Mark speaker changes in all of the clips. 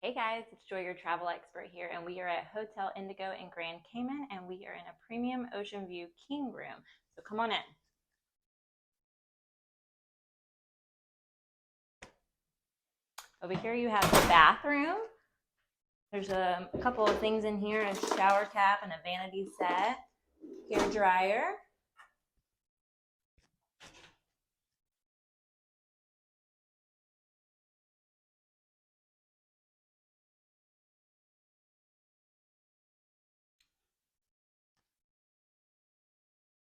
Speaker 1: Hey guys, it's Joy, your travel expert here, and we are at Hotel Indigo in Grand Cayman, and we are in a premium Oceanview king room. So come on in. Over here you have the bathroom. There's a couple of things in here, a shower cap and a vanity set, hair dryer.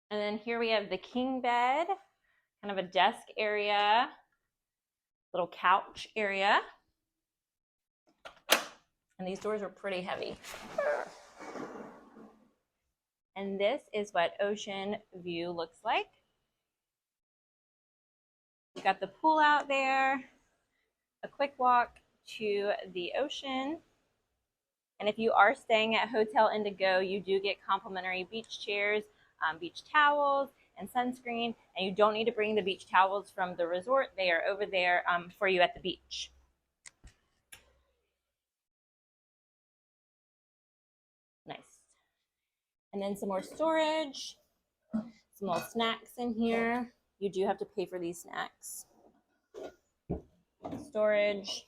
Speaker 1: And then here we have the king bed, kind of a desk area, little couch area. And these doors are pretty heavy. And this is what ocean view looks like. You got the pool out there, a quick walk to the ocean. And if you are staying at Hotel Indigo, you do get complimentary beach chairs, beach towels, and sunscreen. And you don't need to bring the beach towels from the resort. They are over there for you at the beach. Nice. And then some more storage, some little snacks in here. You do have to pay for these snacks. Storage,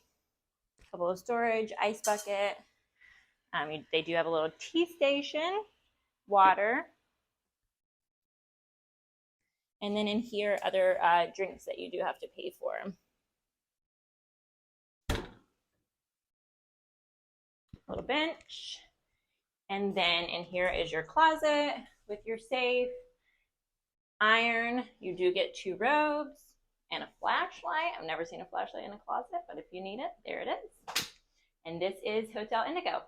Speaker 1: a couple of storage, ice bucket. They do have a little tea station, water. And then in here, other drinks that you do have to pay for. Little bench. And then in here is your closet with your safe, iron. You do get 2 robes and a flashlight. I've never seen a flashlight in a closet, but if you need it, there it is. And this is Hotel Indigo.